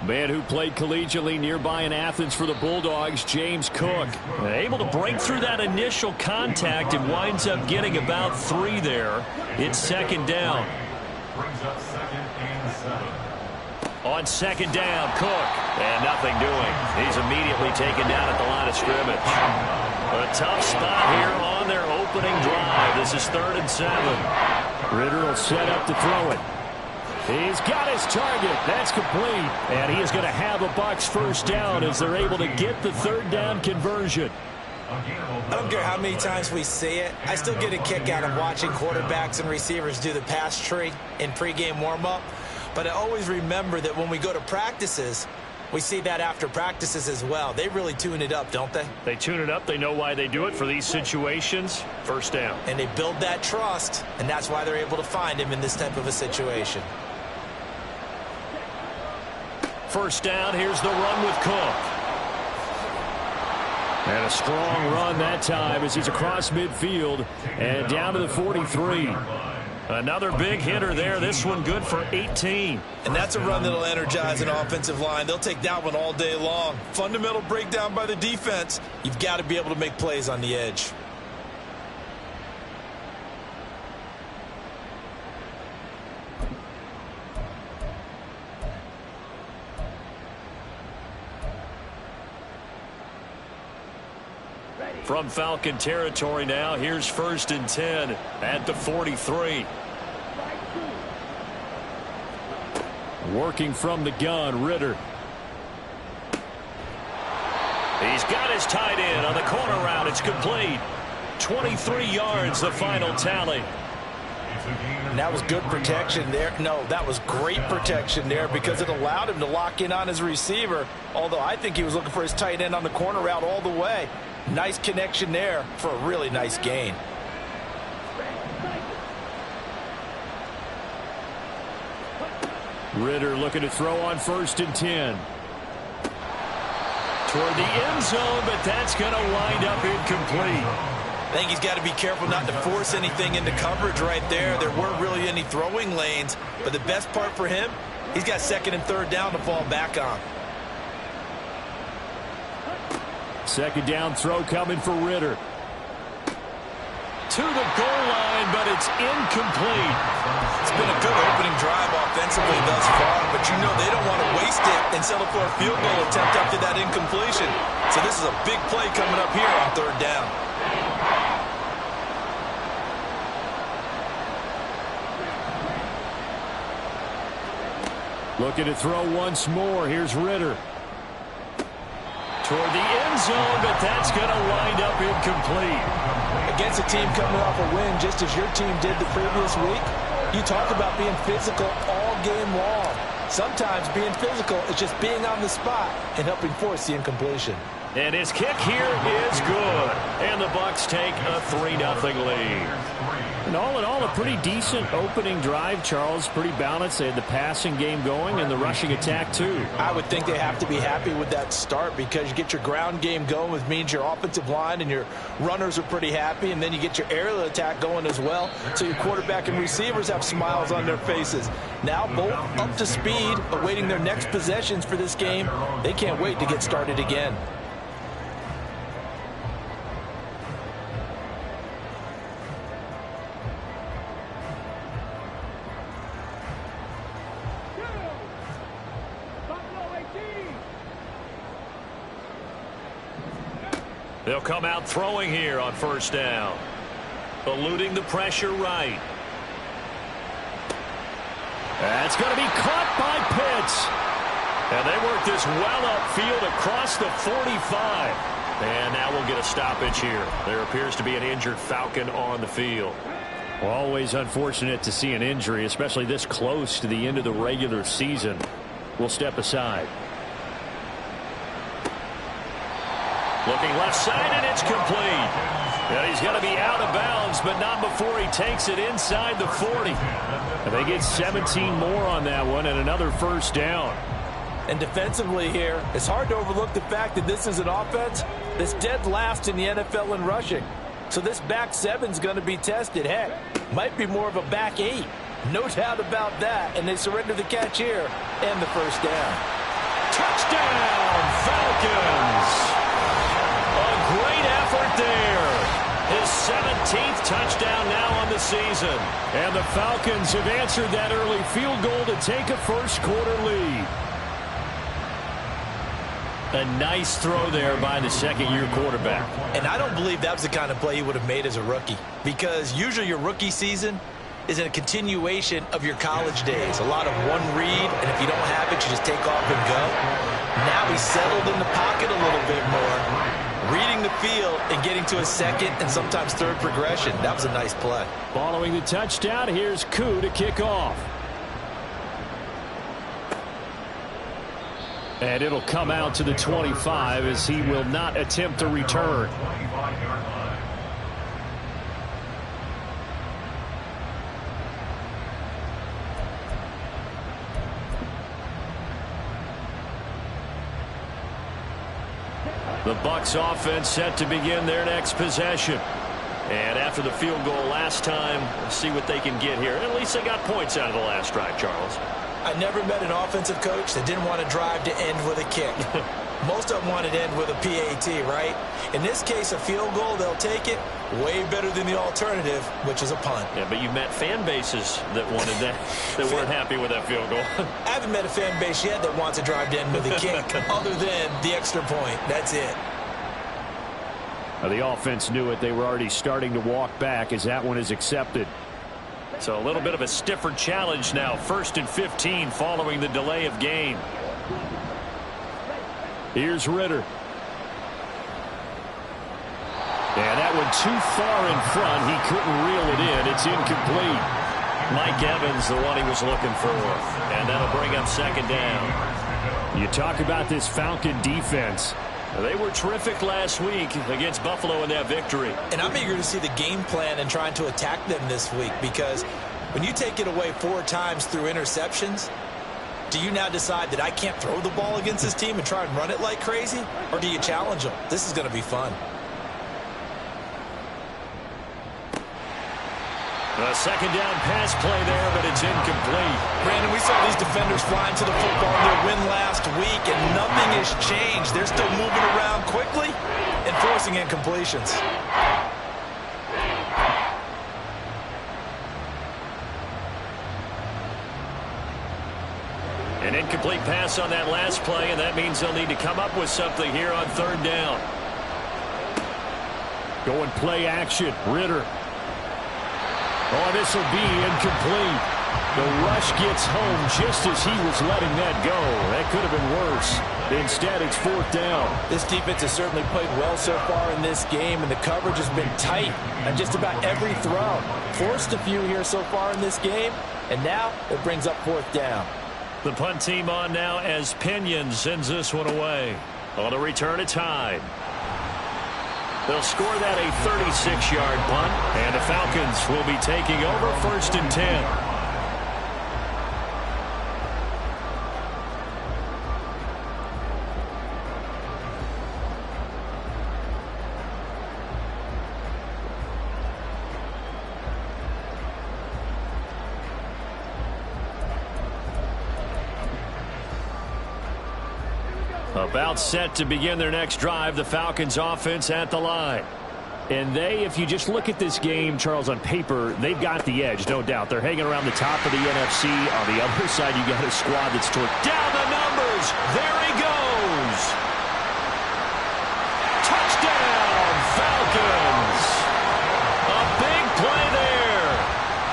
Man who played collegiately nearby in Athens for the Bulldogs, James Cook. Able to break through that initial contact and winds up getting about 3 there. It's second down. On second down, Cook. And nothing doing. He's immediately taken down at the line of scrimmage. A tough spot here on their opening drive. This is 3rd and 7. Ritter will set up to throw it. He's got his target. That's complete. And he is going to have a Bucks first down as they're able to get the 3rd down conversion. I don't care how many times we see it. I still get a kick out of watching quarterbacks and receivers do the pass tree in pregame warm-up. But I always remember that when we go to practices, we see that after practices as well. They really tune it up, don't they? They tune it up. They know why they do it for these situations. First down. And they build that trust, and that's why they're able to find him in this type of a situation. First down, here's the run with Cook. And a strong run that time as he's across midfield and down to the 43. Another big hitter there. This one good for 18. And that's a run that'll energize an offensive line. They'll take that one all day long. Fundamental breakdown by the defense. You've got to be able to make plays on the edge. From Falcon territory now, here's 1st and 10 at the 43. Working from the gun, Ritter. He's got his tight end on the corner route. It's complete. 23 yards, the final tally. And that was good protection there. No, that was great protection there because it allowed him to lock in on his receiver, although I think he was looking for his tight end on the corner route all the way. Nice connection there for a really nice gain. Ritter looking to throw on 1st and 10. Toward the end zone, but that's going to wind up incomplete. I think he's got to be careful not to force anything into coverage right there. There weren't really any throwing lanes, but the best part for him, he's got 2nd and 3rd down to fall back on. 2nd down throw coming for Ritter. To the goal line, but it's incomplete. It's been a good opening drive offensively thus far, but you know they don't want to waste it and settle for a field goal attempt after that incompletion. So this is a big play coming up here on 3rd down. Looking to throw once more. Here's Ritter. Toward the end zone, but that's going to wind up incomplete. Against a team coming off a win, just as your team did the previous week, you talk about being physical all game long. Sometimes being physical is just being on the spot and helping force the incompletion. And his kick here is good. And the Bucks take a 3-0 lead. And all in all, a pretty decent opening drive, Charles. Pretty balanced. They had the passing game going and the rushing attack, too. I would think they have to be happy with that start because you get your ground game going, which means your offensive line and your runners are pretty happy, and then you get your aerial attack going as well, so your quarterback and receivers have smiles on their faces. Now both up to speed, awaiting their next possessions for this game. They can't wait to get started again. They'll come out throwing here on 1st down. Eluding the pressure right. That's going to be caught by Pitts. And they work this well upfield across the 45. And now we'll get a stoppage here. There appears to be an injured Falcon on the field. Always unfortunate to see an injury, especially this close to the end of the regular season. We'll step aside. Looking left side, and it's complete. And he's going to be out of bounds, but not before he takes it inside the 40. And they get 17 more on that one and another 1st down. And defensively here, it's hard to overlook the fact that this is an offense that's dead last in the NFL in rushing. So this back 7's going to be tested. Heck, might be more of a back 8. No doubt about that. And they surrender the catch here and the 1st down. Touchdown, Falcons! A great effort there. His 17th touchdown now on the season. And the Falcons have answered that early field goal to take a first-quarter lead. A nice throw there by the second-year quarterback. And I don't believe that was the kind of play he would have made as a rookie, because usually your rookie season is a continuation of your college days. A lot of one read, and if you don't have it, you just take off and go. Now he's settled in the pocket a little bit more, reading the field and getting to a second and sometimes third progression. That was a nice play. Following the touchdown, here's Koo to kick off. And it'll come out to the 25 as he will not attempt to return. The Bucks offense set to begin their next possession. And after the field goal last time, we'll see what they can get here. At least they got points out of the last drive, Charles. I never met an offensive coach that didn't want to drive to end with a kick. Most of them wanted to end with a PAT, right? In this case, a field goal, they'll take it. Way better than the alternative, which is a punt. Yeah, but you met fan bases that wanted that, that weren't happy with that field goal. I haven't met a fan base yet that wants to drive to end with a kick, other than the extra point. That's it. Now, the offense knew it. They were already starting to walk back as that one is accepted. So a little bit of a stiffer challenge now. 1st and 15 following the delay of game. Here's Ritter. And that one too far in front. He couldn't reel it in. It's incomplete. Mike Evans, the one he was looking for. And that'll bring up 2nd down. You talk about this Falcon defense. They were terrific last week against Buffalo in that victory. And I'm eager to see the game plan and trying to attack them this week, because when you take it away 4 times through interceptions, do you now decide that I can't throw the ball against this team and try and run it like crazy? Or do you challenge them? This is going to be fun. A 2nd down pass play there, but it's incomplete. Brandon, we saw these defenders flying to the football in their win last week, and nothing has changed. They're still moving around quickly and forcing incompletions. An incomplete pass on that last play, and that means they'll need to come up with something here on 3rd down. Going play action. Ritter. Oh, this will be incomplete. The rush gets home just as he was letting that go. That could have been worse. Instead, it's 4th down. This defense has certainly played well so far in this game, and the coverage has been tight on just about every throw. Forced a few here so far in this game, and now it brings up 4th down. The punt team on now as Pinion sends this one away. On the return, it's Hyde. They'll score that a 36-yard punt, and the Falcons will be taking over 1st and 10. About set to begin their next drive, the Falcons offense at the line. And if you just look at this game, Charles, on paper, they've got the edge, no doubt. They're hanging around the top of the NFC. On the other side, you got a squad that's toward down the numbers. There he goes. Touchdown, Falcons. A big play there.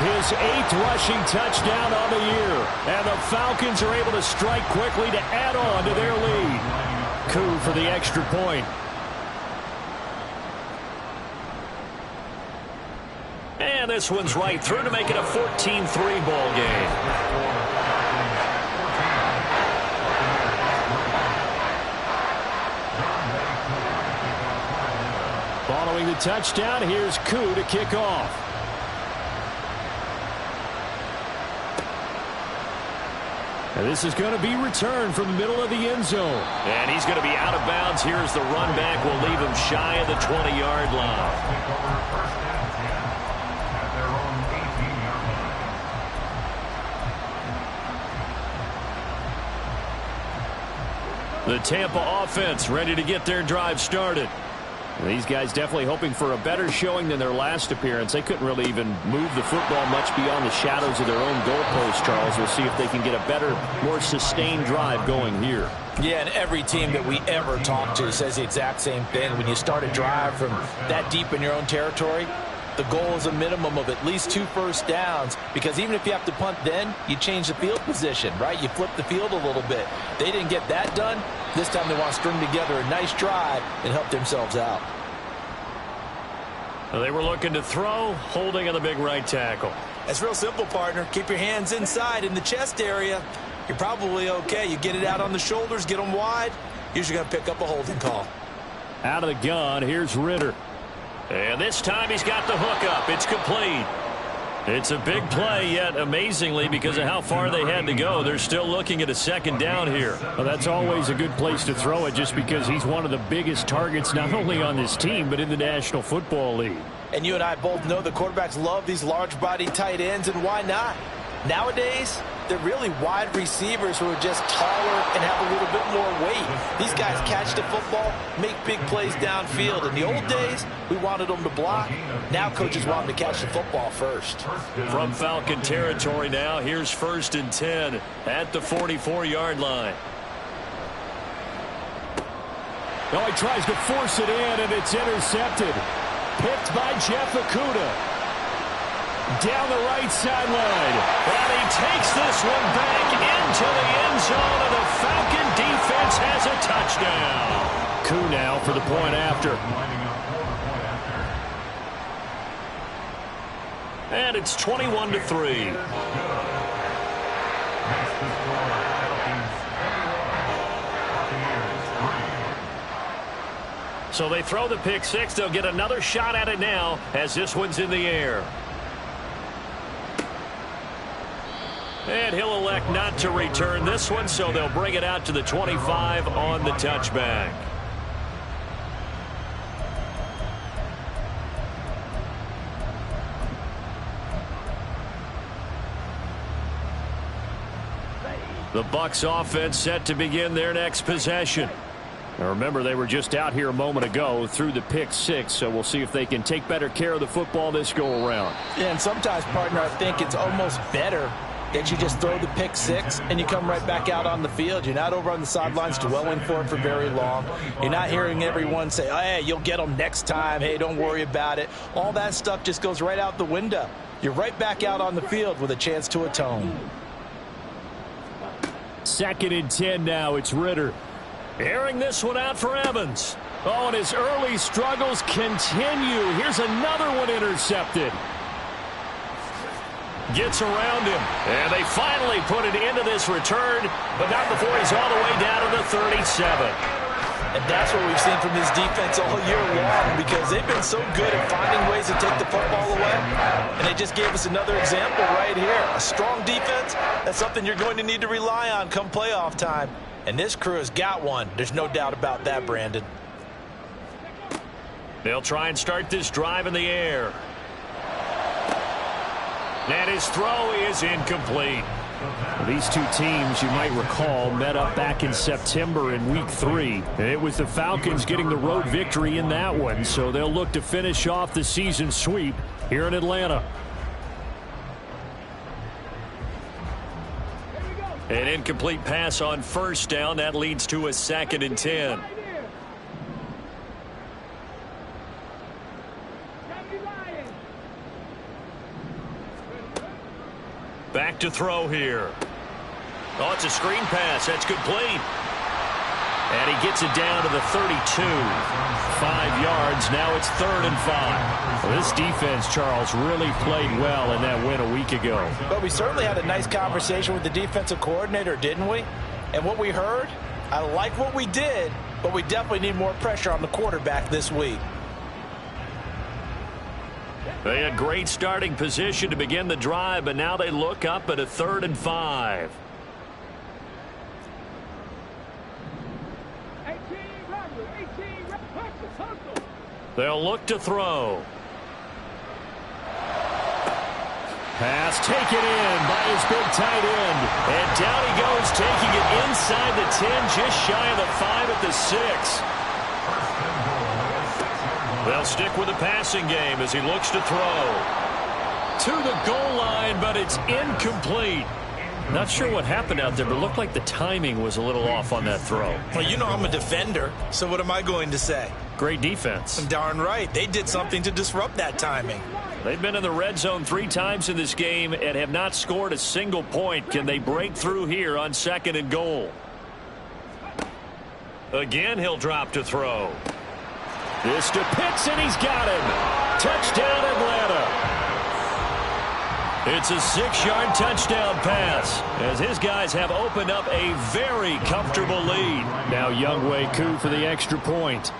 His 8th rushing touchdown on the year. And the Falcons are able to strike quickly to add on to their lead. Koo for the extra point. And this one's right through to make it a 14-3 ball game. Following the touchdown, here's Koo to kick off. And this is going to be returned from the middle of the end zone. And he's going to be out of bounds. Here's the run back. Will leave him shy of the 20-yard line. The Tampa offense ready to get their drive started. These guys definitely hoping for a better showing than their last appearance. They couldn't really even move the football much beyond the shadows of their own goalpost, Charles. We'll see if they can get a better, more sustained drive going here. Yeah, and every team that we ever talk to says the exact same thing. When you start a drive from that deep in your own territory, the goal is a minimum of at least 2 first downs, because even if you have to punt then, you change the field position, right? You flip the field a little bit. They didn't get that done. This time they want to string together a nice drive and help themselves out. They were looking to throw, holding on the big right tackle. It's real simple, partner. Keep your hands inside in the chest area. You're probably okay. You get it out on the shoulders, get them wide. Usually going to pick up a holding call. Out of the gun, here's Ritter. And this time he's got the hook up. It's complete. It's a big play, yet amazingly, because of how far they had to go, they're still looking at a second down here. Well, that's always a good place to throw it, just because he's one of the biggest targets not only on this team but in the National Football League. And you and I both know the quarterbacks love these large-bodied tight ends, and why not? Nowadays, they're really wide receivers who are just taller and have a little bit more weight. These guys catch the football, make big plays downfield. In the old days, we wanted them to block. Now coaches want them to catch the football first. From Falcon territory now, here's 1st and 10 at the 44-yard line. Oh, he tries to force it in, and it's intercepted. Picked by Jeff Okudah. Down the right sideline. And he takes this one back into the end zone, and the Falcon defense has a touchdown. Koo now for the point after. And it's 21-3. So they throw the pick six. They'll get another shot at it now as this one's in the air. And he'll elect not to return this one, so they'll bring it out to the 25 on the touchback. The Bucks offense set to begin their next possession. Now remember, they were just out here a moment ago through the pick six, so we'll see if they can take better care of the football this go around. Yeah, and sometimes, partner, I think it's almost better that you just throw the pick six and you come right back out on the field. You're not over on the sidelines dwelling for it for very long. You're not hearing everyone say, oh, hey, you'll get them next time. Hey, don't worry about it. All that stuff just goes right out the window. You're right back out on the field with a chance to atone. 2nd and 10 now. It's Ritter. Airing this one out for Evans. Oh, and his early struggles continue. Here's another one intercepted. Gets around him, and they finally put an end to this return, but not before he's all the way down to the 37. And that's what we've seen from this defense all year long, because they've been so good at finding ways to take the football away. And they just gave us another example right here. A strong defense, that's something you're going to need to rely on come playoff time. And this crew has got one. There's no doubt about that, Brandon. They'll try and start this drive in the air. And his throw is incomplete. These two teams, you might recall, met up back in September in Week 3. It was the Falcons getting the road victory in that one, so they'll look to finish off the season sweep here in Atlanta. An incomplete pass on 1st down. That leads to a 2nd and 10. Back to throw here. Oh, it's a screen pass. That's complete. And he gets it down to the 32. 5 yards. Now it's 3rd and 5. Well, this defense, Charles, really played well in that win a week ago. But we certainly had a nice conversation with the defensive coordinator, didn't we? And what we heard, I like what we did, but we definitely need more pressure on the quarterback this week. They had great starting position to begin the drive, but now they look up at a 3rd and 5. They'll look to throw. Pass taken in by his big tight end. And down he goes, taking it inside the 10, just shy of the 5 at the 6. They'll stick with the passing game as he looks to throw. To the goal line, but it's incomplete. Not sure what happened out there, but it looked like the timing was a little off on that throw. Well, you know I'm a defender, so what am I going to say? Great defense. Darn right. They did something to disrupt that timing. They've been in the red zone 3 times in this game and have not scored a single point. Can they break through here on 2nd and goal? Again, he'll drop to throw. This to Pitts, and he's got him. Touchdown, Atlanta. It's a 6-yard touchdown pass as his guys have opened up a very comfortable lead. Now Wk15 for the extra point.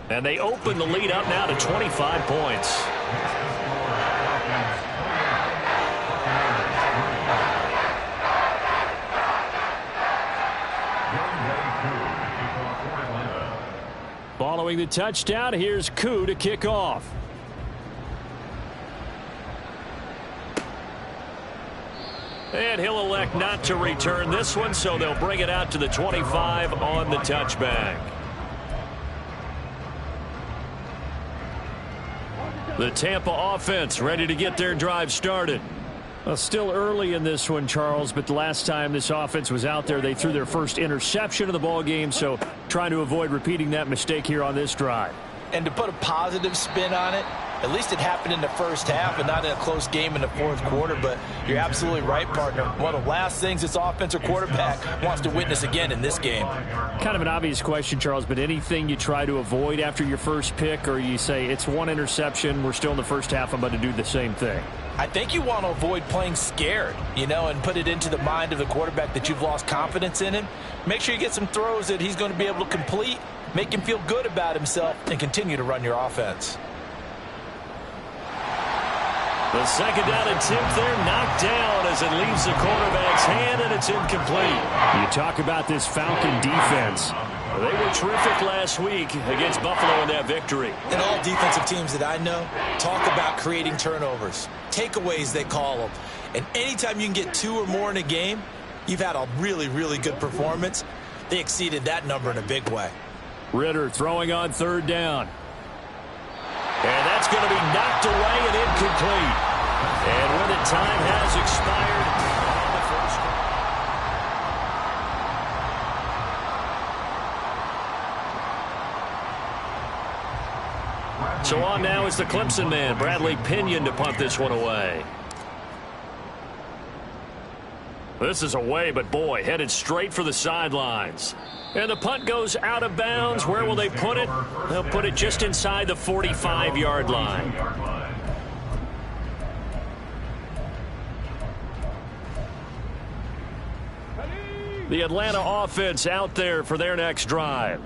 And they open the lead up now to 25 points. Following the touchdown, here's Koo to kick off. And he'll elect not to return this one, so they'll bring it out to the 25 on the touchback. The Tampa offense ready to get their drive started. Well, still early in this one, Charles, but the last time this offense was out there, they threw their first interception of the ball game, so trying to avoid repeating that mistake here on this drive. And to put a positive spin on it, at least it happened in the first half and not in a close game in the 4th quarter, but you're absolutely right, partner. One of the last things this offensive quarterback wants to witness again in this game. Kind of an obvious question, Charles, but anything you try to avoid after your first pick, or you say it's 1 interception, we're still in the first half, I'm about to do the same thing? I think you want to avoid playing scared, and put it into the mind of the quarterback that you've lost confidence in him. Make sure you get some throws that he's going to be able to complete, make him feel good about himself, and continue to run your offense. The 2nd down attempt there knocked down as it leaves the quarterback's hand, and it's incomplete. You talk about this Falcon defense. They were terrific last week against Buffalo in that victory. And all defensive teams that I know talk about creating turnovers. Takeaways, they call them. And anytime you can get 2 or more in a game, you've had a really, really good performance. They exceeded that number in a big way. Ritter throwing on 3rd down. And that's going to be knocked away and incomplete. And when the time has expired on the first. So on now is the Clemson man, Bradley Pinion, to punt this one away. This is away, but boy, headed straight for the sidelines. And the punt goes out of bounds. Where will they put it? They'll put it just inside the 45-yard line. The Atlanta offense out there for their next drive.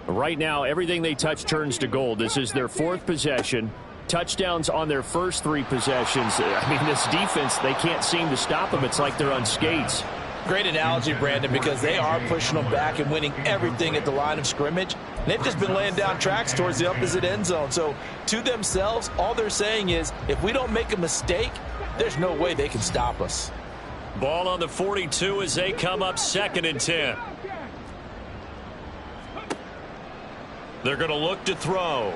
Right now, everything they touch turns to gold. This is their 4th possession. Touchdowns on their first 3 possessions. I mean, this defense, they can't seem to stop them. It's like they're on skates. Great analogy, Brandon, because they are pushing them back and winning everything at the line of scrimmage. And they've just been laying down tracks towards the opposite end zone. So to themselves, all they're saying is, if we don't make a mistake, there's no way they can stop us. Ball on the 42 as they come up 2nd and 10. They're going to look to throw.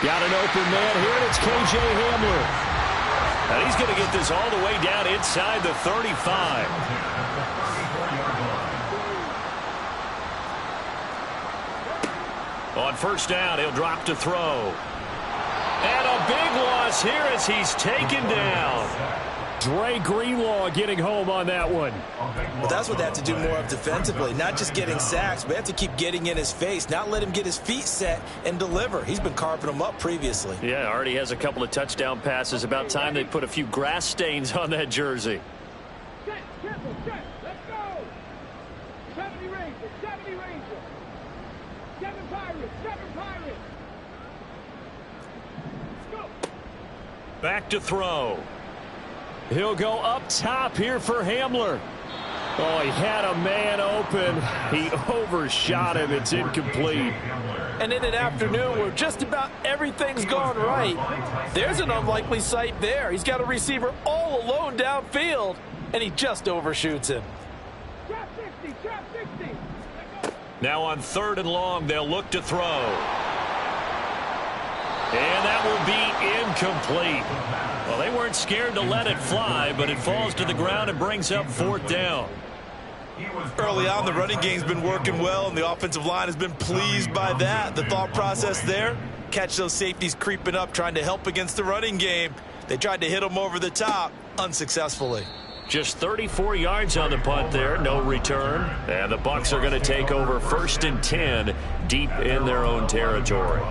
Got an open man here, and it's K.J. Hamler. And he's going to get this all the way down inside the 35. On 1st down, he'll drop to throw. And a big loss here as he's taken down. Dre Greenlaw getting home on that one. Well, that's what they have to do more of defensively. Not just getting sacks, but they have to keep getting in his face, not let him get his feet set and deliver. He's been carving them up previously. Yeah, already has a couple of touchdown passes. About time they put a few grass stains on that jersey. Let's go. 70 Rangers, 70 Rangers. 7 Pirates, 7 Pirates. Let's go. Back to throw. He'll go up top here for Hamler. Oh, he had a man open. He overshot him. It's incomplete. And in an afternoon where just about everything's gone right, there's an unlikely sight there. He's got a receiver all alone downfield, and he just overshoots him. Trap 60, trap 60. Now on 3rd and long, they'll look to throw. And that will be incomplete. Well, they weren't scared to let it fly, but it falls to the ground and brings up 4th down. Early on, the running game's been working well, and the offensive line has been pleased by that. The thought process there, catch those safeties creeping up, trying to help against the running game. They tried to hit them over the top, unsuccessfully. Just 34 yards on the punt there, no return. And the Bucks are going to take over 1st and 10 deep in their own territory.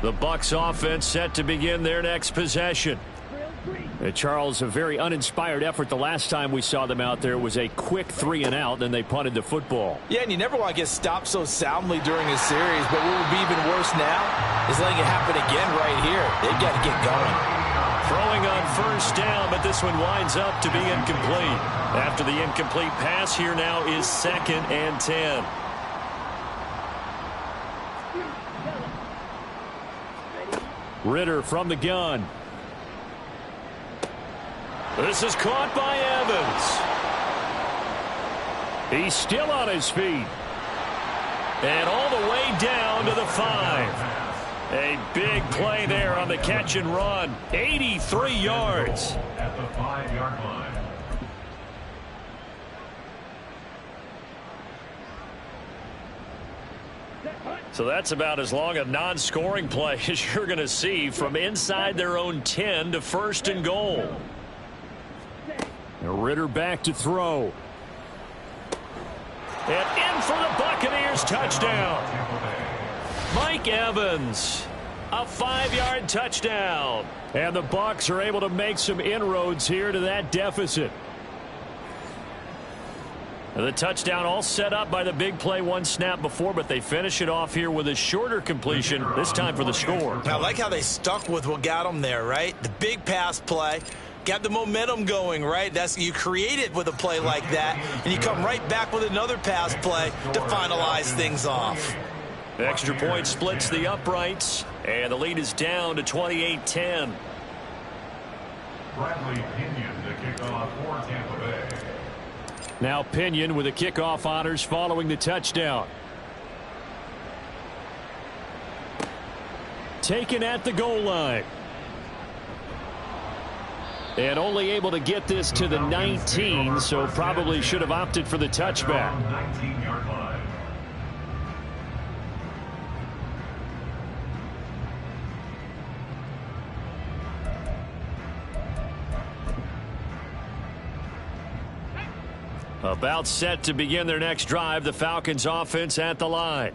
The Bucks offense set to begin their next possession. Charles, a very uninspired effort the last time we saw them out there. Was a quick 3 and out, then they punted the football. Yeah, and you never want to get stopped so soundly during a series, but what would be even worse now is letting it happen again right here. They've got to get going. Throwing on 1st down, but this one winds up to be incomplete. After the incomplete pass, here now is 2nd and 10. Ritter from the gun. This is caught by Evans. He's still on his feet. And all the way down to the 5. A big play there on the catch and run. 83 yards. At the 5-yard line. So that's about as long a non-scoring play as you're going to see from inside their own 10 to 1st and goal. Ritter back to throw. And in for the Buccaneers touchdown. Mike Evans, a 5-yard touchdown. And the Bucs are able to make some inroads here to that deficit. The touchdown all set up by the big play one snap before, but they finish it off here with a shorter completion, this time for the score. I like how they stuck with what got them there, right? The big pass play, got the momentum going, right? That's you create it with a play like that, and you come right back with another pass play to finalize things off. Extra point splits the uprights, and the lead is down to 28-10. Bradley Pinion, the kickoff for Tampa Bay. Now Pinion with the kickoff honors following the touchdown. Taken at the goal line. And only able to get this to the 19, so probably should have opted for the touchback. 19-yard line. About set to begin their next drive, the Falcons offense at the line.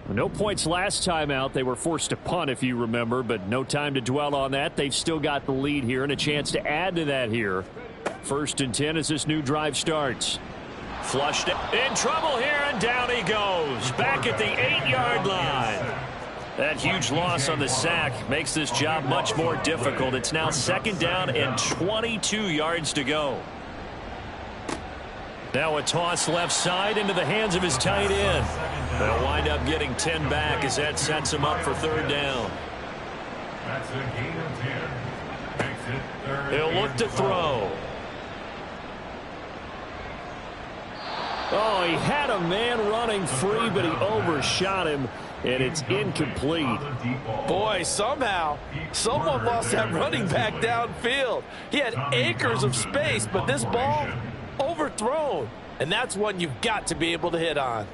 No points last time out. They were forced to punt, if you remember, but no time to dwell on that. They've still got the lead here and a chance to add to that here. 1st and 10 as this new drive starts. Flushed in trouble here, and down he goes. Back at the 8-yard line. That huge loss on the sack makes this job much more difficult. It's now 2nd down and 22 yards to go. Now a toss left side into the hands of his tight end. They'll wind up getting 10 back as that sets him up for 3rd down. That's a gain of 10. Makes it 3rd. He'll look to throw. Oh, he had a man running free, but he overshot him, and it's incomplete. Boy, somehow, someone lost that running back downfield. He had acres of space, but this ball overthrown, and that's one you've got to be able to hit on.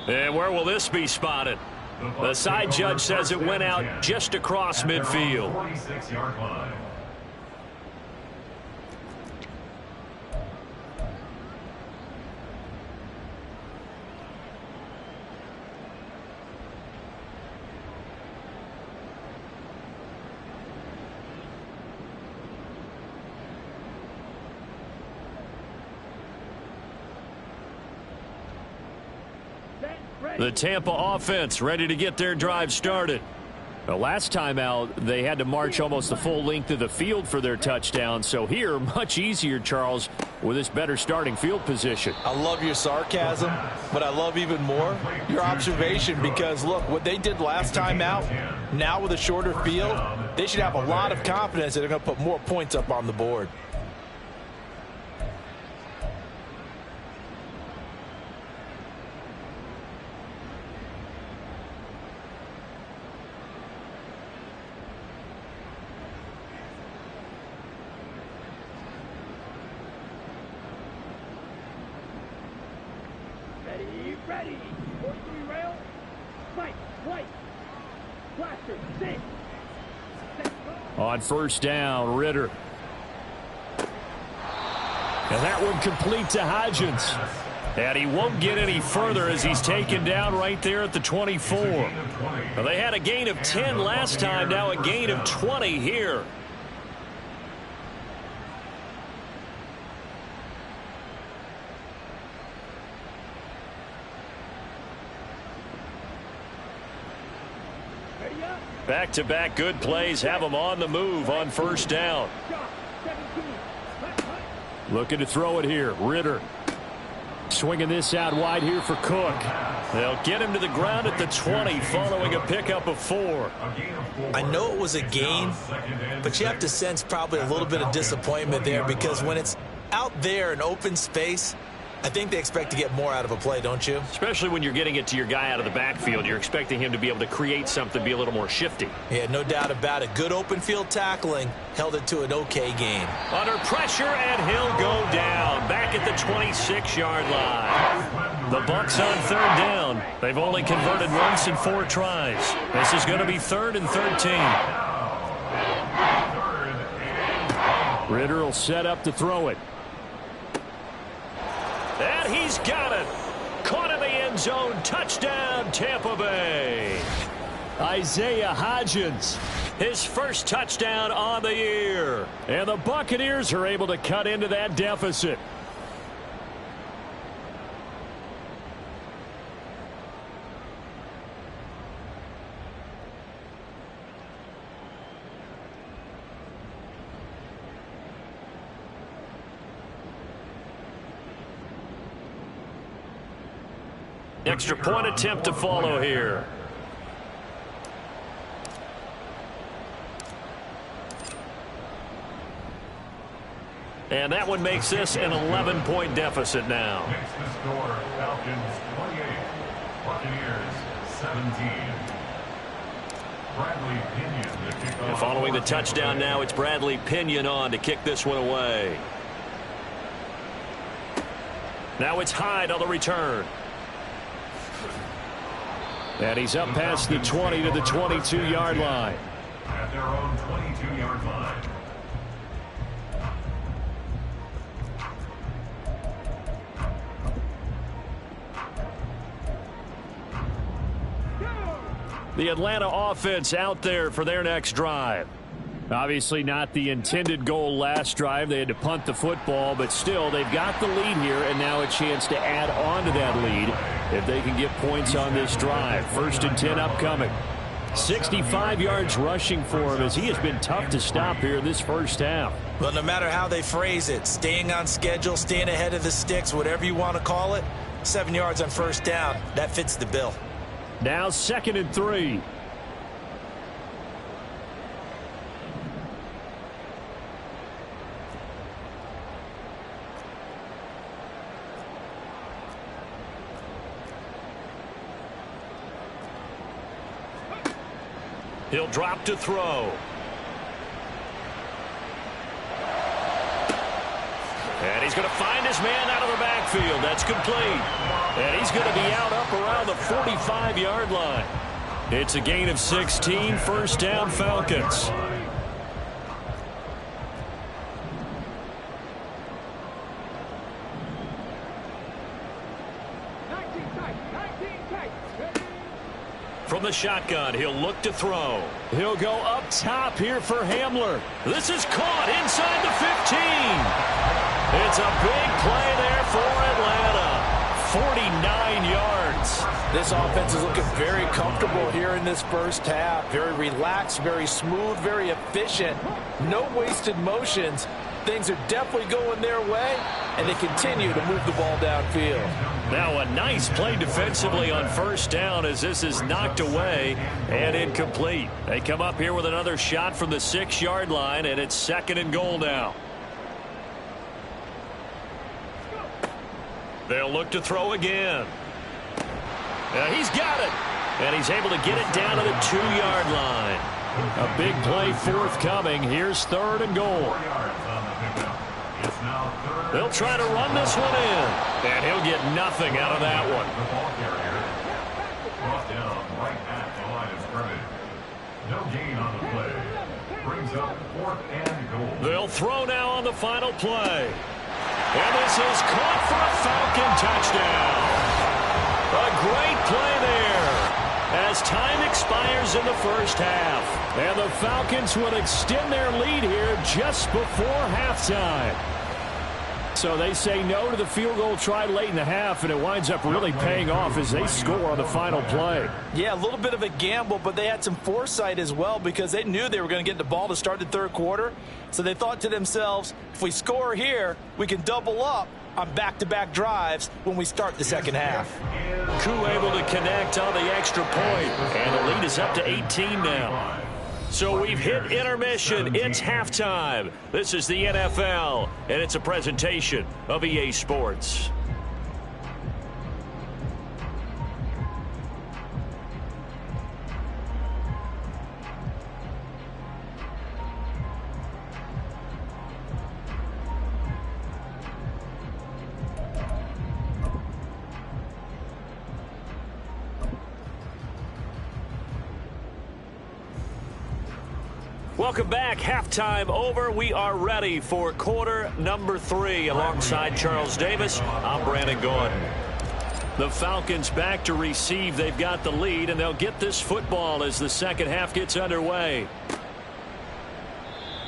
And where will this be spotted? The side judge says it went out just across midfield. 46-yard line. The Tampa offense ready to get their drive started. The last time out, they had to march almost the full length of the field for their touchdown. So here, much easier, Charles, with this better starting field position. I love your sarcasm, but I love even more your observation because, look, what they did last time out, now with a shorter field, they should have a lot of confidence that they're going to put more points up on the board. Ready. 43 rail. Fight. White. Blaster. Six. On first down, Ritter. And that one complete to Hodgins. And he won't get any further as he's taken down right there at the 24. Well, they had a gain of 10 last time, now a gain of 20 here. Back-to-back good plays have them on the move on first down. Looking to throw it here. Ritter swinging this out wide here for Cook. They'll get him to the ground at the 20 following a pickup of 4. I know it was a gain, but you have to sense probably a little bit of disappointment there because when it's out there in open space, I think they expect to get more out of a play, don't you? Especially when you're getting it to your guy out of the backfield. You're expecting him to be able to create something, be a little more shifty. Yeah, no doubt about it. Good open field tackling held it to an okay game. Under pressure, and he'll go down. Back at the 26-yard line. The Bucks on third down. They've only converted once in 4 tries. This is going to be 3rd and 13. Ritter will set up to throw it. And he's got it. Caught in the end zone. Touchdown, Tampa Bay. Isaiah Hodgins, his first touchdown on the year. And the Buccaneers are able to cut into that deficit. Extra point attempt to follow here. And that one makes this an 11-point deficit now. Makes the score Falcons 28, Buccaneers 17. Bradley Pinion to kick off. And following the touchdown now, it's Bradley Pinion on to kick this one away. Now it's Hyde on the return. And he's up past the 20 to the 22-yard line. At their own 22-yard line. The Atlanta offense out there for their next drive. Obviously not the intended goal last drive. They had to punt the football, but still they've got the lead here and now a chance to add on to that lead if they can get points on this drive. 1st and 10 upcoming. 65 yards rushing for him as he has been tough to stop here in this first half. Well, no matter how they phrase it, staying on schedule, staying ahead of the sticks, whatever you want to call it, 7 yards on first down, that fits the bill. Now 2nd and 3. He'll drop to throw. And he's going to find his man out of the backfield. That's complete. And he's going to be out up around the 45-yard line. It's a gain of 16, 1st down Falcons. From the shotgun, he'll look to throw. He'll go up top here for Hamler. This is caught inside the 15. It's a big play there for Atlanta. 49 yards. offense. This offense is looking very comfortable here in this first half. Very relaxed, very smooth, very efficient. No wasted motions. Things are definitely going their way, and they continue to move the ball downfield. Now a nice play defensively on first down as this is knocked away and incomplete. They come up here with another shot from the 6-yard line, and it's 2nd and goal now. They'll look to throw again. He's got it, and he's able to get it down to the 2-yard line. A big play forthcoming. Here's 3rd and goal. They'll try to run this one in, and he'll get nothing out of that one. The ball carrier brought down right at the line of scrimmage. No gain on the play. Brings up 4th and goal. They'll throw now on the final play. And this is caught for a Falcon touchdown. A great play there as time expires in the first half. And the Falcons will extend their lead here just before halftime. So they say no to the field goal try late in the half, and it winds up really paying off as they score on the final play. Yeah, a little bit of a gamble, but they had some foresight as well because they knew they were going to get the ball to start the 3rd quarter. So they thought to themselves, if we score here, we can double up on back-to-back drives when we start the 2nd half. Koo able to connect on the extra point, and the lead is up to 18 now. So we've hit intermission. It's halftime. This is the NFL, and it's a presentation of EA Sports. Welcome back. Halftime over. We are ready for quarter number 3. Alongside Charles Davis, I'm Brandon Gordon. The Falcons back to receive. They've got the lead, and they'll get this football as the 2nd half gets underway.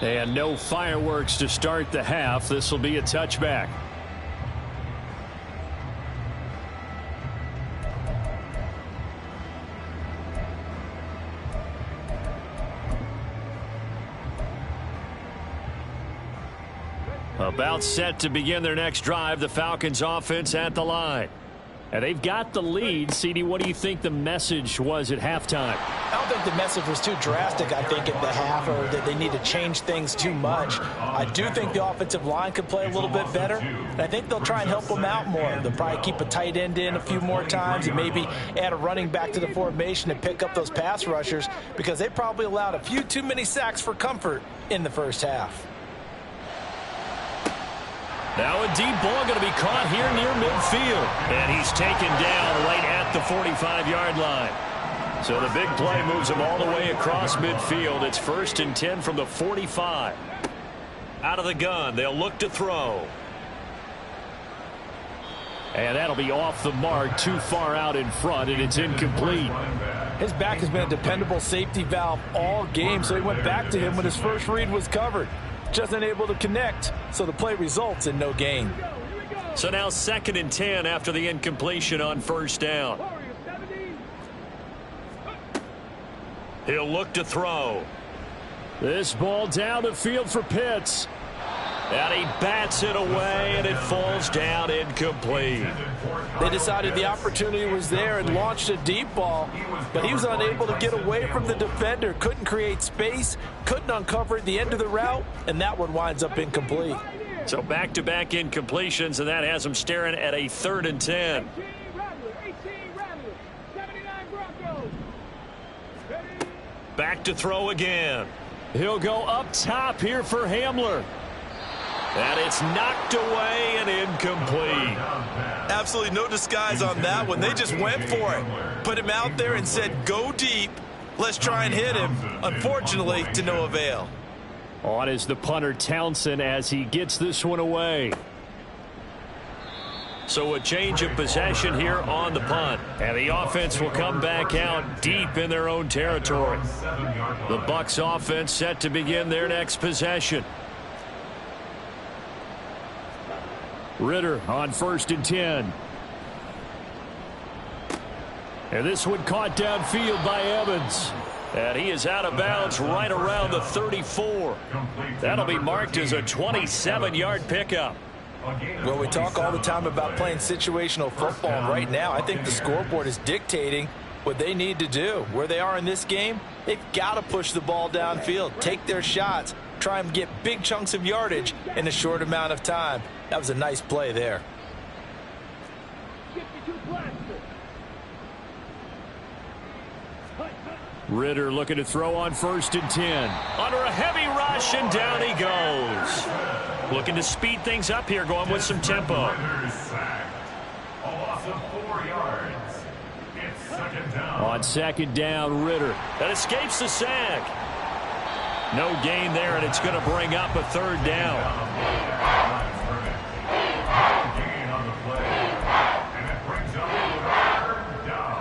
And no fireworks to start the half. This will be a touchback. About set to begin their next drive, the Falcons offense at the line. And they've got the lead. CD, what do you think the message was at halftime? I don't think the message was too drastic, I think, at the half, or that they need to change things too much. I do think the offensive line could play a little bit better, and I think they'll try and help them out more. They'll probably keep a tight end in a few more times and maybe add a running back to the formation and pick up those pass rushers because they probably allowed a few too many sacks for comfort in the first half. Now a deep ball going to be caught here near midfield. And he's taken down right at the 45-yard line. So the big play moves him all the way across midfield. It's 1st and 10 from the 45. Out of the gun, they'll look to throw. And that'll be off the mark, too far out in front, and it's incomplete. His back has been a dependable safety valve all game, so he went back to him when his first read was covered. Just unable to connect, so the play results in no gain. So now 2nd and 10 after the incompletion on first down. He'll look to throw. This ball down the field for Pitts. And he bats it away, and it falls down incomplete. They decided the opportunity was there and launched a deep ball, but he was unable to get away from the defender, couldn't create space, couldn't uncover the end of the route, and that one winds up incomplete. So back-to-back incompletions, and that has him staring at a 3rd and 10. Back to throw again. He'll go up top here for Hamler. And it's knocked away and incomplete. Absolutely no disguise on that one. They just went for it. Put him out there and said, go deep. Let's try and hit him. Unfortunately, to no avail. On is the punter Townsend as he gets this one away. So a change of possession here on the punt. And the offense will come back out deep in their own territory. The Bucks offense set to begin their next possession. Ritter on 1st and 10. And this one caught downfield by Evans. And he is out of bounds right around the 34. That'll be marked as a 27-yard pickup. Well, we talk all the time about playing situational football, and right now I think the scoreboard is dictating what they need to do. Where they are in this game, they've got to push the ball downfield, take their shots, try and get big chunks of yardage in a short amount of time. That was a nice play there. Ritter looking to throw on 1st and 10. Under a heavy rush, and down he goes. Looking to speed things up here, going with some tempo. A loss of 4 yards. It's 2nd down. On 2nd down, Ritter. That escapes the sack. No gain there, and it's going to bring up a 3rd down. Gain on the play. And it brings up a 3rd down.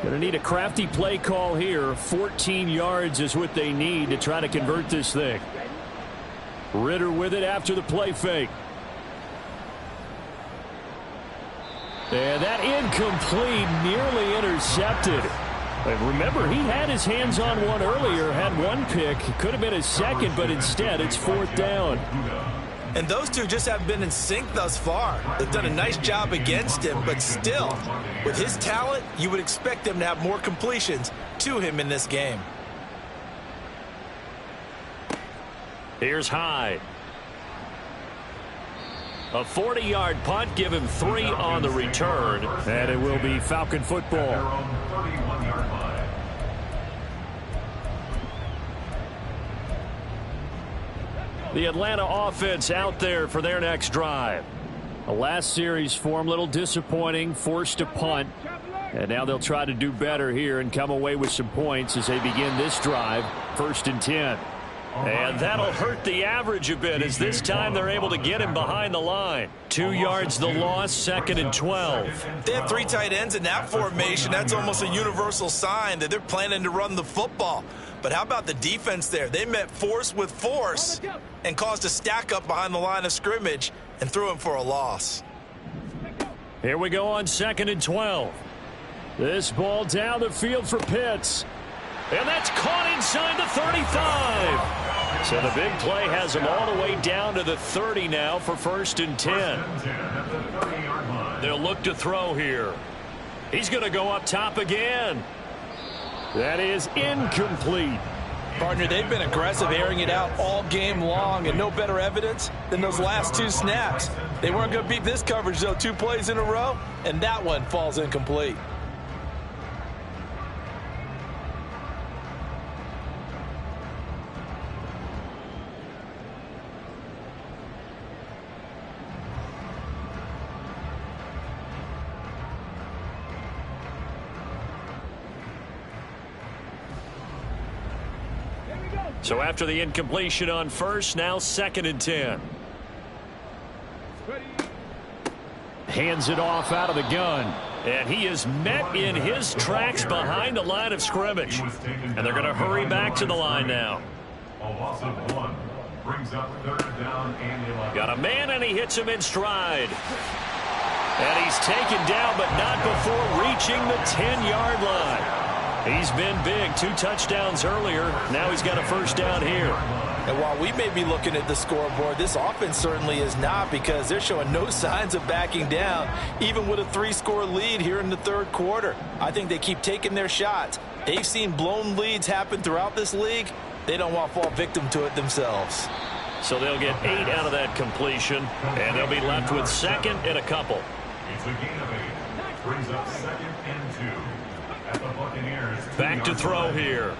Going to need a crafty play call here. 14 yards is what they need to try to convert this thing. Ritter with it after the play fake. And that incomplete, nearly intercepted. But remember, he had his hands on one earlier, had one pick. Could have been his second, but instead it's 4th down. And those two just haven't been in sync thus far. They've done a nice job against him, but still, with his talent, you would expect them to have more completions to him in this game. Here's Hyde. A 40-yard punt, give him 3 on the return. And it will be Falcon football. Their own 31-yard line. The Atlanta offense out there for their next drive. The last series for them, a little disappointing, forced a punt. And now they'll try to do better here and come away with some points as they begin this drive. 1st and 10. And that'll hurt the average a bit, as this time they're able to get him behind the line. 2 yards the loss, 2nd and 12. They have 3 tight ends in that formation. That's almost a universal sign that they're planning to run the football. But how about the defense there? They met force with force and caused a stack up behind the line of scrimmage and threw him for a loss. Here we go on 2nd and 12. This ball down the field for Pitts. And that's caught inside the 35. So the big play has him all the way down to the 30 now for 1st and 10. They'll look to throw here. He's going to go up top again. That is incomplete. Partner, they've been aggressive, airing it out all game long, and no better evidence than those last 2 snaps. They weren't going to beat this coverage, though, 2 plays in a row, and that one falls incomplete. So after the incompletion on 1st, now 2nd and 10. Hands it off out of the gun. And he is met in his tracks behind the line of scrimmage. And they're going to hurry back to the line now. A loss of 1 brings up 3rd down and 11. Got a man, and he hits him in stride. And he's taken down, but not before reaching the 10-yard line. He's been big. 2 touchdowns earlier. Now he's got a 1st down here. And while we may be looking at the scoreboard, this offense certainly is not, because they're showing no signs of backing down, even with a 3-score lead here in the 3rd quarter. I think they keep taking their shots. They've seen blown leads happen throughout this league. They don't want to fall victim to it themselves. So they'll get 8 out of that completion, and they'll be left with 2nd and a couple. It's a gain of 8. Brings up 2nd and 2. At the Buccaneers. Back to throw here.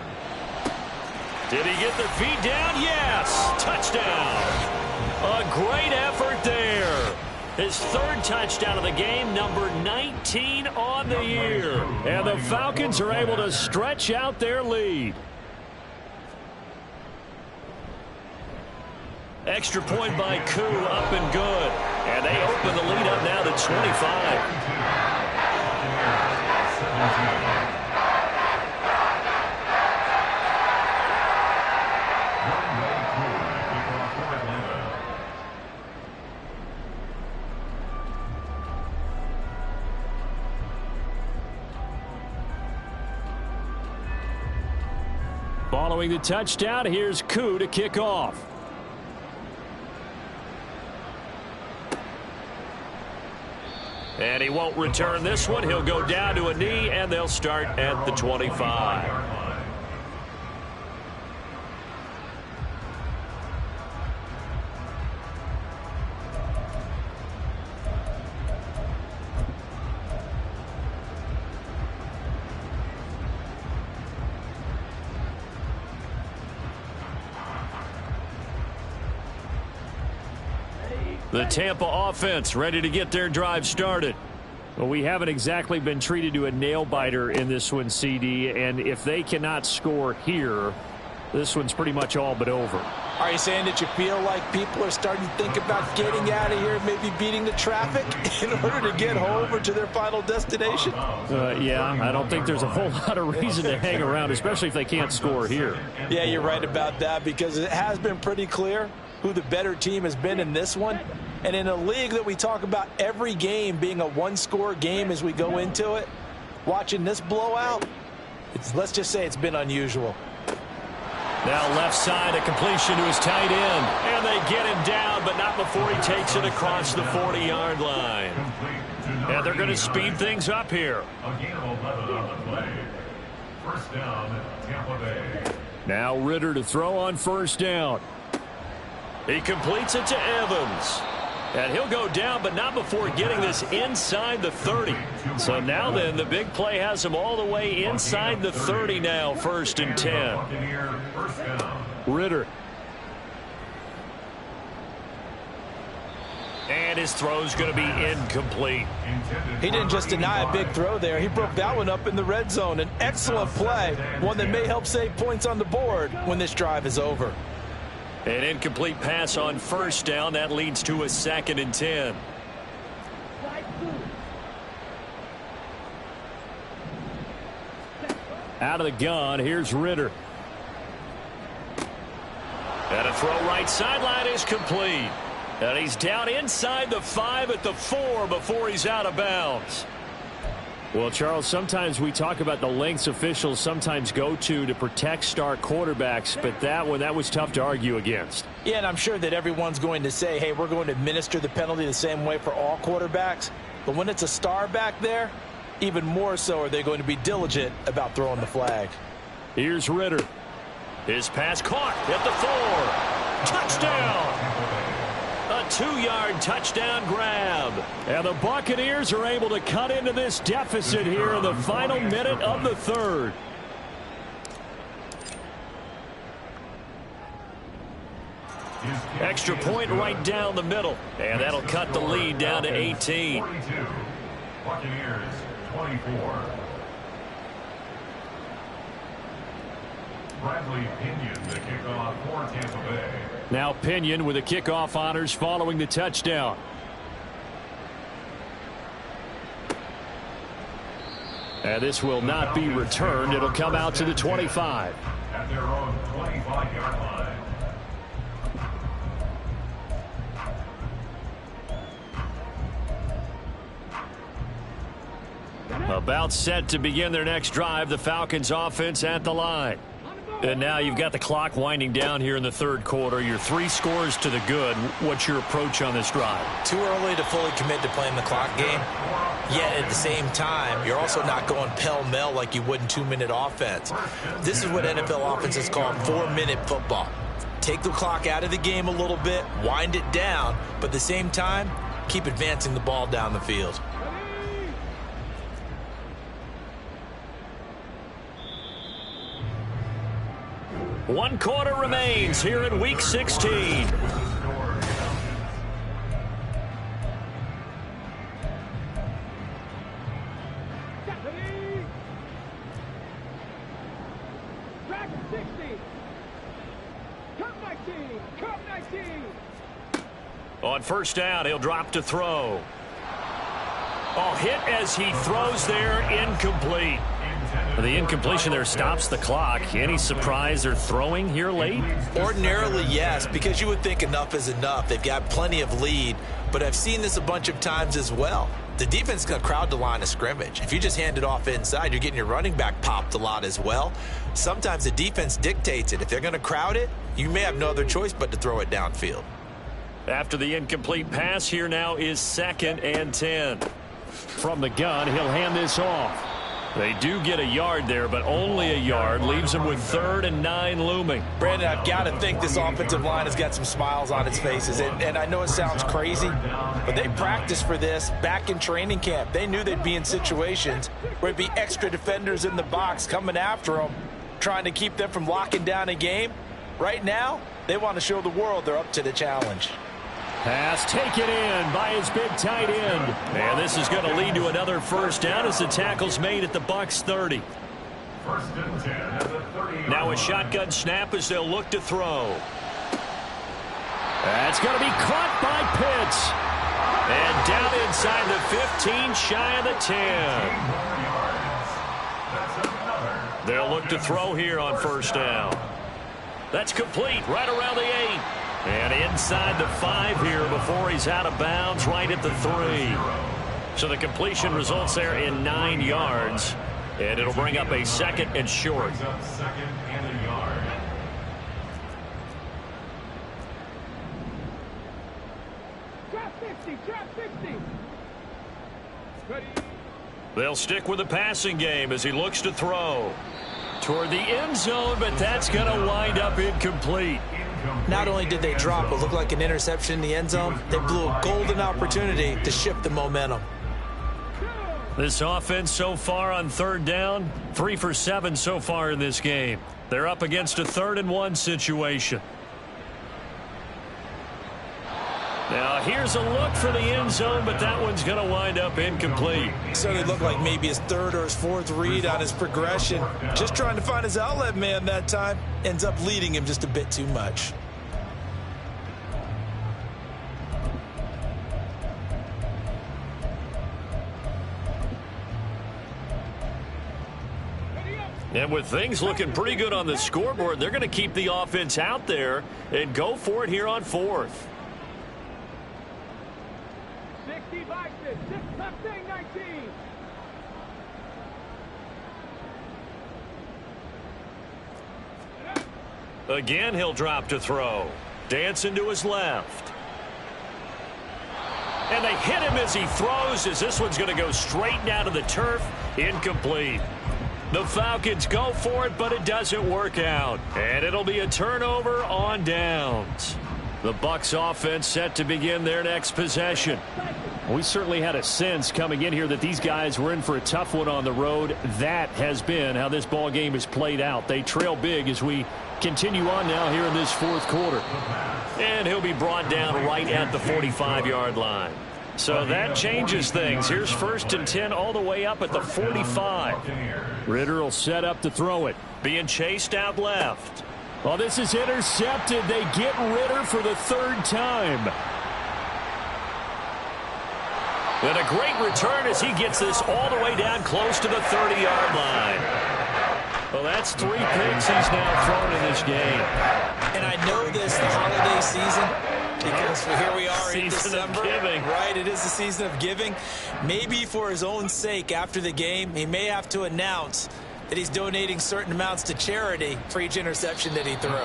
Did he get the feet down? Yes! Touchdown! A great effort there. His 3rd touchdown of the game, number 19 on the year. And the Falcons are able to stretch out their lead. Extra point by Koo, up and good. And they open the lead up now to 25. Following the touchdown, here's Koo to kick off. And he won't return this one. He'll go down to a knee, and they'll start at the 25. The Tampa offense ready to get their drive started. Well, we haven't exactly been treated to a nail-biter in this one, CD, and if they cannot score here, this one's pretty much all but over. Are you saying that you feel like people are starting to think about getting out of here, maybe beating the traffic in order to get home or to their final destination? Yeah, I don't think there's a whole lot of reason to hang around, especially if they can't score here. Yeah, you're right about that, because it has been pretty clear who the better team has been in this one. And in a league that we talk about every game being a one-score game as we go into it, watching this blowout, let's just say it's been unusual. Now left side, a completion to his tight end. And they get him down, but not before he takes it across the 40-yard line. And they're going to speed things up here. A gain of 11 on the play. First down, Tampa Bay. Now Ritter to throw on first down. He completes it to Evans. And he'll go down, but not before getting this inside the 30. So now then, the big play has him all the way inside the 30 now, 1st and 10. Ritter. And his throw's going to be incomplete. He didn't just deny a big throw there. He broke that one up in the red zone. An excellent play, one that may help save points on the board when this drive is over. An incomplete pass on first down. That leads to a 2nd and 10. Out of the gun, here's Ritter. And a throw right sideline is complete. And he's down inside the 5 at the 4 before he's out of bounds. Well, Charles, sometimes we talk about the lengths officials sometimes go to protect star quarterbacks, but that was tough to argue against. Yeah, and I'm sure that everyone's going to say, hey, we're going to administer the penalty the same way for all quarterbacks. But when it's a star back there, even more so are they going to be diligent about throwing the flag. Here's Ritter. His pass caught at the 4. Touchdown! A 2-yard touchdown grab. And the Buccaneers are able to cut into this deficit here in the final minute of the 3rd. Extra point right down the middle. And that'll cut the lead down to 18. 42. Buccaneers 24. Bradley Pinion, the kickoff for Tampa Bay. Now Pinion with the kickoff honors following the touchdown. And this will not be returned. It'll come out to the 25. At their own 25-yard line. About set to begin their next drive. The Falcons offense at the line. And now you've got the clock winding down here in the 3rd quarter. You're 3 scores to the good. What's your approach on this drive? Too early to fully commit to playing the clock game. Yet at the same time, you're also not going pell-mell like you would in 2-minute offense. This is what NFL offenses call 4-minute football. Take the clock out of the game a little bit, wind it down, but at the same time, keep advancing the ball down the field. One quarter remains here in Week 16. Track 60. Come 19. Come 19. On first down, he'll drop to throw. Oh, hit as he throws there, incomplete. The incompletion there stops the clock. Any surprise they're throwing here late? Ordinarily, yes, because you would think enough is enough. They've got plenty of lead, but I've seen this a bunch of times as well. The defense is going to crowd the line of scrimmage. If you just hand it off inside, you're getting your running back popped a lot as well. Sometimes the defense dictates it. If they're going to crowd it, you may have no other choice but to throw it downfield. After the incomplete pass, here now is 2nd and 10. From the gun, he'll hand this off. They do get a yard there, but only a yard. Leaves them with 3rd and 9 looming. Brandon, I've got to think this offensive line has got some smiles on its faces. And I know it sounds crazy, but they practiced for this back in training camp. They knew they'd be in situations where there'd be extra defenders in the box coming after them, trying to keep them from locking down a game. Right now, they want to show the world they're up to the challenge. Pass taken in by his big tight end. And this is going to lead to another first down as the tackle's made at the Bucks 30. 1st and 10 at the 30. Now a shotgun snap as they'll look to throw. That's going to be caught by Pitts. And down inside the 15, shy of the 10. They'll look to throw here on first down. That's complete right around the 8. And inside the 5 here before he's out of bounds, right at the 3. So the completion results there in 9 yards. And it'll bring up a 2nd and short. Brings up 2nd and a yard. Drop 60, drop 60. Ready. They'll stick with the passing game as he looks to throw. Toward the end zone, but that's going to wind up incomplete. Not only did they drop what looked like an interception in the end zone, they blew a golden opportunity to shift the momentum. This offense so far on 3rd down, 3 for 7 so far in this game. They're up against a 3rd and 1 situation. Now here's a look for the end zone, but that one's going to wind up incomplete. So it looked like maybe his 3rd or his 4th read on his progression. Just trying to find his outlet man that time. Ends up leading him just a bit too much. And with things looking pretty good on the scoreboard, they're going to keep the offense out there and go for it here on 4th. 60 boxes, 6, 19. Again, he'll drop to throw. Dancing to his left. And they hit him as he throws, as this one's going to go straight down to the turf. Incomplete. The Falcons go for it, but it doesn't work out. And it'll be a turnover on downs. The Bucks offense set to begin their next possession. We certainly had a sense coming in here that these guys were in for a tough one on the road. That has been how this ball game is played out. They trail big as we continue on now here in this 4th quarter. And he'll be brought down right at the 45-yard line. So that changes things. Here's 1st and 10 all the way up at the 45. Ritter will set up to throw it. Being chased out left. Well, this is intercepted. They get Ritter for the 3rd time. And a great return as he gets this all the way down close to the 30-yard line. Well, that's 3 picks he's now thrown in this game. And I know this the holiday season because here we are in December. Season of giving. Right, it is the season of giving. Maybe for his own sake after the game, he may have to announce that he's donating certain amounts to charity for each interception that he threw.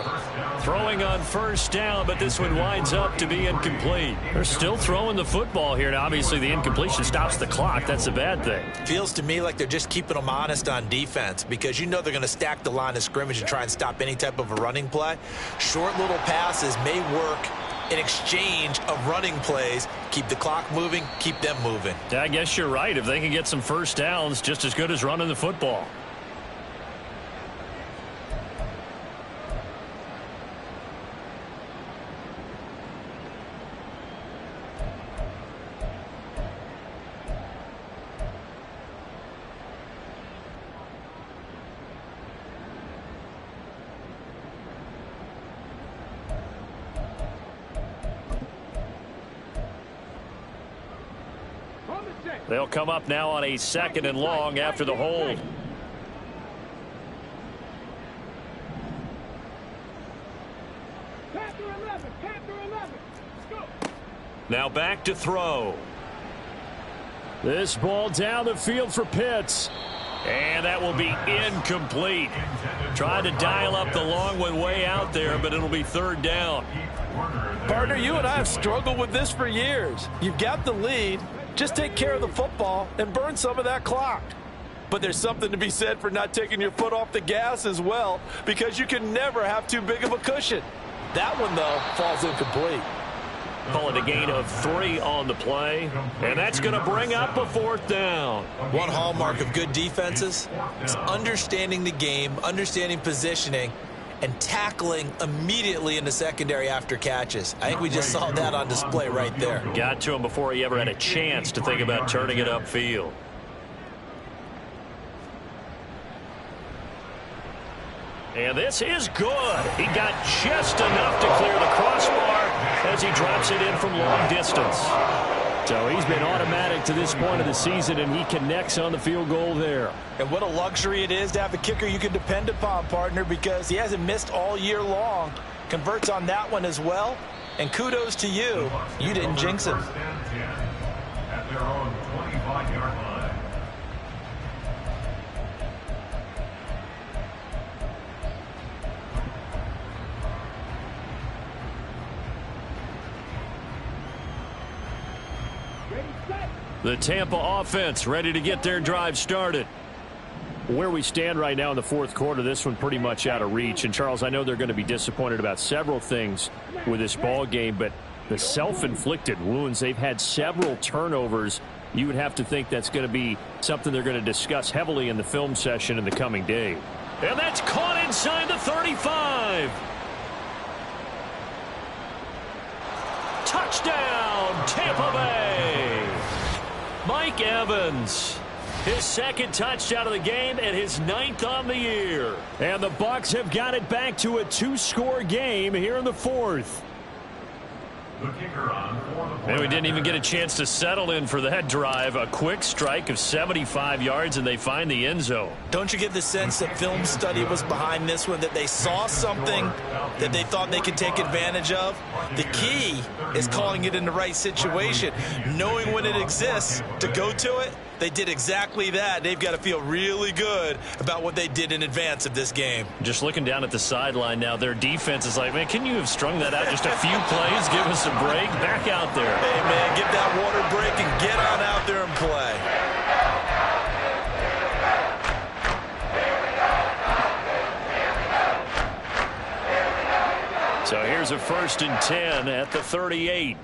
Throwing on first down, but this one winds up to be incomplete. They're still throwing the football here. Now, obviously, the incompletion stops the clock. That's a bad thing. Feels to me like they're just keeping them honest on defense because you know they're going to stack the line of scrimmage and try and stop any type of a running play. Short little passes may work in exchange of running plays. Keep the clock moving, keep them moving. I guess you're right. If they can get some first downs, just as good as running the football. They'll come up now on a 2nd and long after the hold. Now back to throw. This ball down the field for Pitts. And that will be incomplete. Tried to dial up the long one way out there, but it'll be third down. Partner, you and I have struggled with this for years. You've got the lead. Just take care of the football and burn some of that clock. But there's something to be said for not taking your foot off the gas as well, because you can never have too big of a cushion. That one, though, falls incomplete. Call it a gain of 3 on the play, and that's going to bring up a fourth down. One hallmark of good defenses is understanding the game, understanding positioning, and tackling immediately in the secondary after catches. I think we just saw that on display right there. Got to him before he ever had a chance to think about turning it upfield. And this is good. He got just enough to clear the crossbar as he drops it in from long distance. So he's been automatic to this point of the season, and he connects on the field goal there. And what a luxury it is to have a kicker you can depend upon, partner, because he hasn't missed all year long. Converts on that one as well. And kudos to you. You didn't jinx him. At their own 25-yard line. The Tampa offense ready to get their drive started. Where we stand right now in the fourth quarter, this one pretty much out of reach. And, Charles, I know they're going to be disappointed about several things with this ball game, but the self-inflicted wounds, they've had several turnovers. You would have to think that's going to be something they're going to discuss heavily in the film session in the coming day. And that's caught inside the 35. Touchdown, Tampa Bay. Mike Evans, his second touchdown of the game and his 9th on the year. And the Bucks have got it back to a 2-score game here in the fourth. The kicker on for the And we didn't even get a chance to settle in for that drive. A quick strike of 75 yards, and they find the end zone. Don't you get the sense that film study was behind this one, that they saw something that they thought they could take advantage of? The key is calling it in the right situation, knowing when it exists to go to it. They did exactly that. They've got to feel really good about what they did in advance of this game. Just looking down at the sideline now, their defense is like, man, can you have strung that out just a few plays? Give us a break. Back out there. Hey, man, get that water break and get on out there and play. So here's a 1st and 10 at the 38.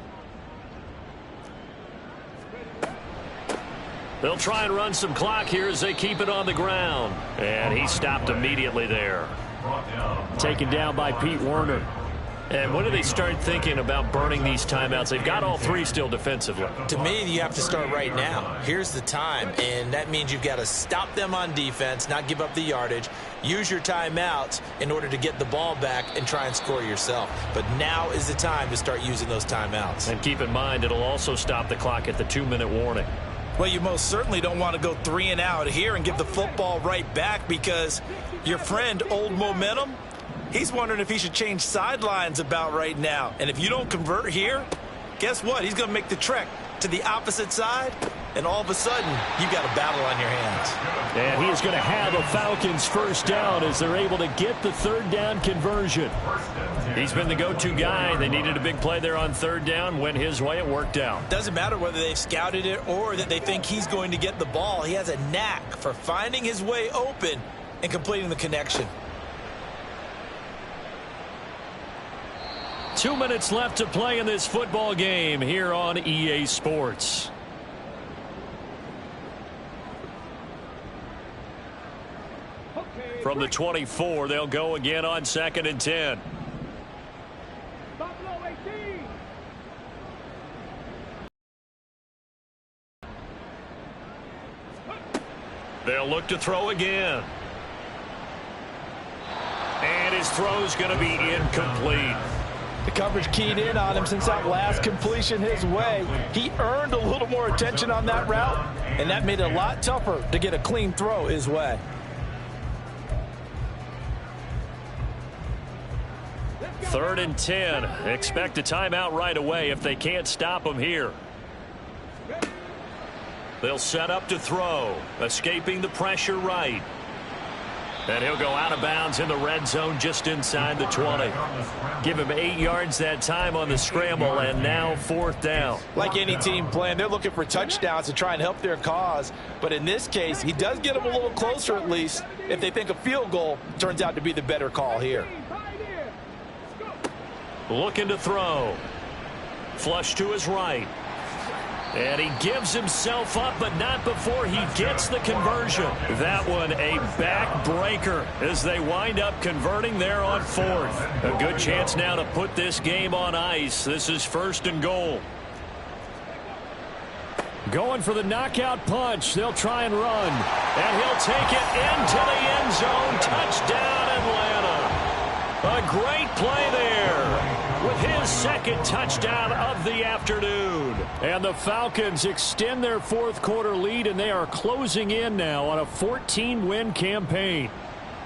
They'll try and run some clock here as they keep it on the ground. And he stopped immediately there. Taken down by Pete Werner. And when do they start thinking about burning these timeouts? They've got all 3 still defensively. To me, you have to start right now. Here's the time, and that means you've got to stop them on defense, not give up the yardage, use your timeouts in order to get the ball back and try and score yourself. But now is the time to start using those timeouts. And keep in mind, it'll also stop the clock at the 2-minute warning. Well, you most certainly don't want to go 3 and out here and give the football right back, because your friend, Old Momentum, he's wondering if he should change sidelines about right now. And if you don't convert here, guess what? He's going to make the trek to the opposite side, and all of a sudden, you've got a battle on your hands. And he is going to have a Falcons first down as they're able to get the 3rd down conversion. He's been the go-to guy. They needed a big play there on 3rd down. Went his way. It worked out. Doesn't matter whether they've scouted it or that they think he's going to get the ball. He has a knack for finding his way open and completing the connection. 2 minutes left to play in this football game here on EA Sports. From the 24, they'll go again on 2nd and 10. Buffalo 18. They'll look to throw again. And his throw's going to be incomplete. The coverage keyed in on him since that last completion his way. He earned a little more attention on that route, and that made it a lot tougher to get a clean throw his way. 3rd and 10. Expect a timeout right away if they can't stop them here. They'll set up to throw. Escaping the pressure right. And he'll go out of bounds in the red zone just inside the 20. Give him 8 yards that time on the scramble, and now 4th down. Like any team playing, they're looking for touchdowns to try and help their cause. But in this case, he does get them a little closer at least if they think a field goal turns out to be the better call here. Looking to throw. Flush to his right. And he gives himself up, but not before he gets the conversion. That one a backbreaker as they wind up converting there on 4th. A good chance now to put this game on ice. This is 1st and goal. Going for the knockout punch. They'll try and run. And he'll take it into the end zone. Touchdown, Atlanta. A great play there with his 2nd touchdown of the afternoon. And the Falcons extend their 4th quarter lead, and they are closing in now on a 14-win campaign.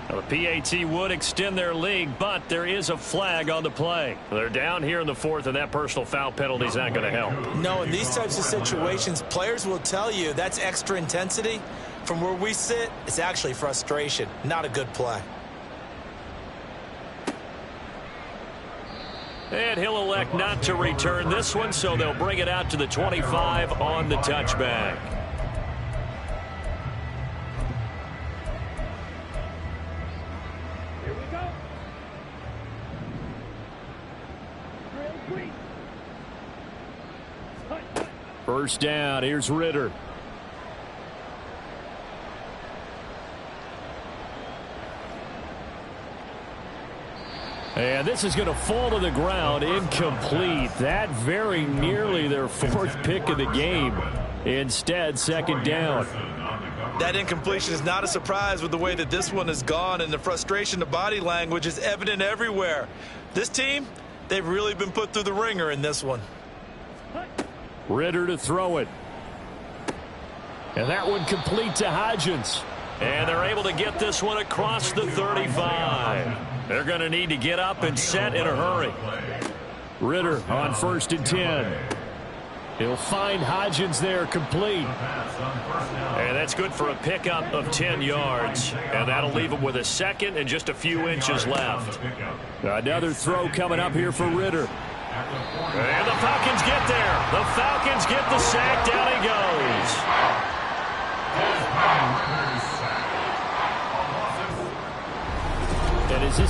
Now, the PAT would extend their lead, but there is a flag on the play. They're down here in the 4th, and that personal foul penalty is not going to help. No, in these types of situations, players will tell you that's extra intensity. From where we sit, it's actually frustration, not a good play. And he'll elect not to return this one, so they'll bring it out to the 25 on the touchback. Here we go. First down. Here's Ritter. And this is going to fall to the ground, incomplete. That very nearly their 4th pick of the game. Instead, 2nd down. That incompletion is not a surprise with the way that this one has gone, and the frustration, the body language is evident everywhere. This team, they've really been put through the ringer in this one. Ritter to throw it. And that one complete to Hodgins. And they're able to get this one across the 35. They're going to need to get up and set in a hurry. Ritter on 1st and 10. He'll find Hodgins there, complete. And that's good for a pickup of 10 yards. And that'll leave him with a 2nd and just a few inches left. Another throw coming up here for Ritter. And the Falcons get there. The Falcons get the sack. Down he goes. And is this